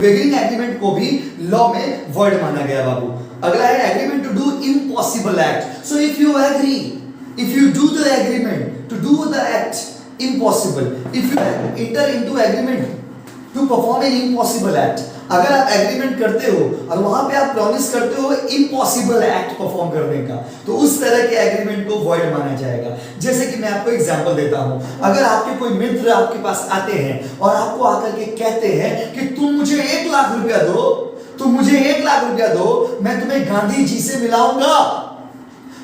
वेगरिंग agreement को भी law में वर्ड माना गया बाबू। अगला है agreement to do impossible act. So if you agree, if you do the agreement to do the act impossible, if you enter into agreement to perform an impossible act, अगर आप agreement करते हो और वहां पे आप प्रॉमिस करते हो इम्पॉसिबल एक्ट परफॉर्म करने का, तो उस तरह के एग्रीमेंट को वॉइड माना जाएगा। जैसे कि मैं आपको एग्जांपल देता हूं, अगर आपके कोई मित्र आपके पास आते हैं और आपको आकर के कहते हैं कि तुम मुझे 1 लाख रुपया दो, तुम मुझे 1 लाख रुपया दो, मैं तुम्हें गांधी जी से मिलाऊंगा,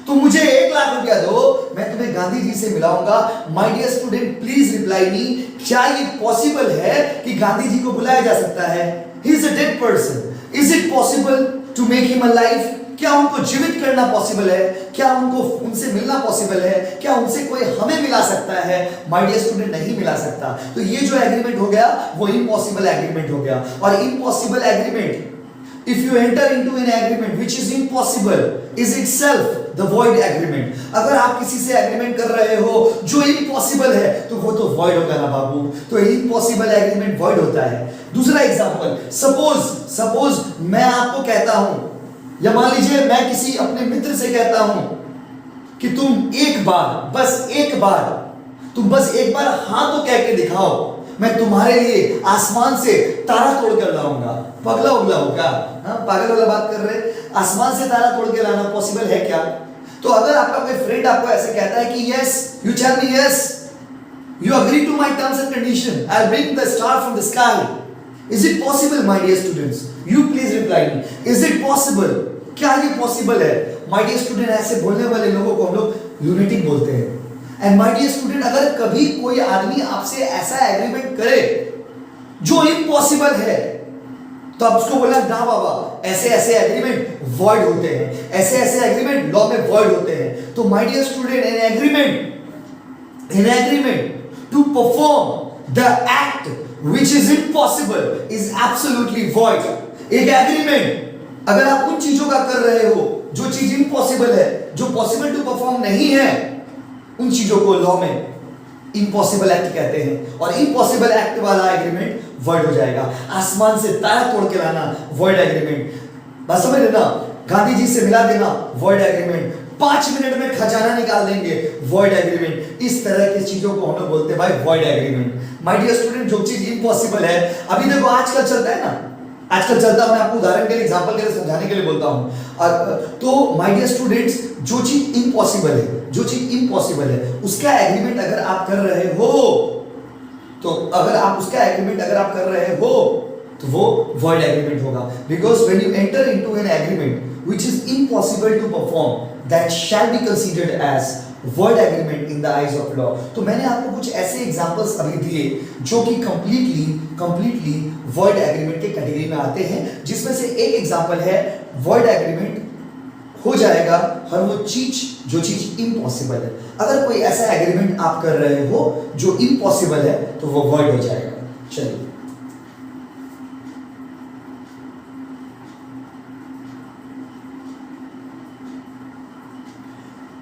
तुम मुझे 1 लाख रुपया दो, मैं तुम्हें गांधी जी से मिलाऊंगा। My dear student please reply me, क्या ये पॉसिबल है कि गांधी जी को बुलाया जा सकता है? He is a dead person. Is it possible to make him alive? क्या उनको जीवित करना पॉसिबल है? क्या उनको उनसे मिलना पॉसिबल है? क्या उनसे कोई हमें मिला सकता है? माय डियर स्टूडेंट नहीं मिला सकता। तो ये जो एग्रीमेंट हो गया वो इम्पॉसिबल एग्रीमेंट हो गया। और impossible agreement, if you enter into an agreement which is impossible, is itself the void agreement. अगर आप किसी से एग्रीमेंट कर रहे हो जो इम्पॉसिबल है तो वो तो void होगा ना बाबू। तो इम्पॉसिबल एग्रीमेंट void होता है। दूसरा एग्जांपल, सपोज मैं आपको कहता हूं, या मान लीजिए मैं किसी अपने मित्र से कहता हूं कि तुम एक बार, बस एक बार, तुम बस एक बार हाँ तो कह के दिखाओ, मैं तुम्हारे लिए आसमान से तारा तोड़ कर लाऊंगा। पगला उगला होगा, हाँ पागल वाला बात कर रहे, आसमान से तारा तोड़ के लाना पॉसिबल है क्या? तो अगर आपका कोई फ्रेंड आपको ऐसे कहता है कि yes, you tell me yes, you agree to my terms and condition, I will bring the star from the sky, is it possible my dear students? You please reply me, is it possible? क्या ये possible है? My dear student, ऐसे बोलने वाले लोगों को हम लोग ल्यूनेटिक बोलते हैं। एंड माय डियर स्टूडेंट, अगर कभी कोई आदमी आपसे ऐसा एग्रीमेंट करे जो इम्पॉसिबल है तो आप उसको बोलना ना बाबा, ऐसे ऐसे एग्रीमेंट वॉइड होते हैं, ऐसे ऐसे एग्रीमेंट लॉ में वॉइड होते हैं। तो my dear student, an agreement to perform the act which is impossible is absolutely void. एक एग्रीमेंट अगर आप उन चीजों का कर रहे हो जो चीज इम्पॉसिबल है, जो पॉसिबल टू परफॉर्म नहीं है, उन चीजों को लॉ में इम्पॉसिबल एक्ट कहते हैं। और इम्पॉसिबल एक्ट वाला एग्रीमेंट वॉइड हो जाएगा। आसमान से तारा तोड़ के लाना वॉइड एग्रीमेंट, बस समझ लेना। गांधी जी से मिला देना वॉइड एग्रीमेंट। 5 मिनट में खजाना निकाल देंगे वॉइड एग्रीमेंट। इस तरह की चीजों को हम लोग बोलते हैं भाई void agreement. My dear student, जो चीज इम्पॉसिबल है, अभी देखो आजकल चलता है ना, आजकल चलता है, मैं आपको उदाहरण के लिए, एग्जांपल के लिए समझाने के लिए बोलता हूं। तो माय डियर स्टूडेंट्स, जो चीज इम्पॉसिबल है, जो चीज इम्पॉसिबल है उसका एग्रीमेंट अगर आप कर रहे हो, तो अगर आप उसका एग्रीमेंट अगर आप कर रहे हो तो वो वॉइड एग्रीमेंट होगा। Because when you enter into an agreement which is impossible to perform, that shall be considered as void agreement in the eyes of law। तो मैंने आपको कुछ ऐसे एग्जांपल्स अभी दिए जो कि कंप्लीटली void agreement के कैटेगरी में आते हैं, जिसमें से एक एग्जांपल है void agreement हो जाएगा हर वो चीज जो चीज इम्पॉसिबल है। अगर कोई ऐसा एग्रीमेंट आप कर रहे हो जो इम्पॉसिबल है तो वो void हो जाएगा। चलिए,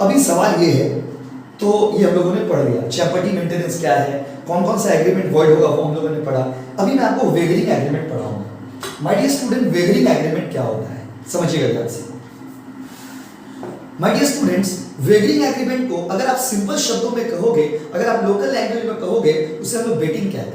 अभी सवाल ये है, तो ये हम लोगों ने पढ़ लिया चैप्टी मेंटेनेंस क्या है, कौन कौन सा एग्रीमेंट वॉइड होगा वो हम लोगों ने पढ़ा। अभी मैं आपको वेगरिंग एग्रीमेंट पढ़ाऊंगा। माय डियर स्टूडेंट, वेगरिंग एग्रीमेंट क्या होता है समझिएगा ध्यान से। माय डियर स्टूडेंट्स, वेगरिंग एग्रीमेंट को अगर आप सिंपल शब्दों में कहोगे, अगर आप लोकल लैंग्वेज में कहोगे, उसे हम लोग बेटिंग कहते हैं।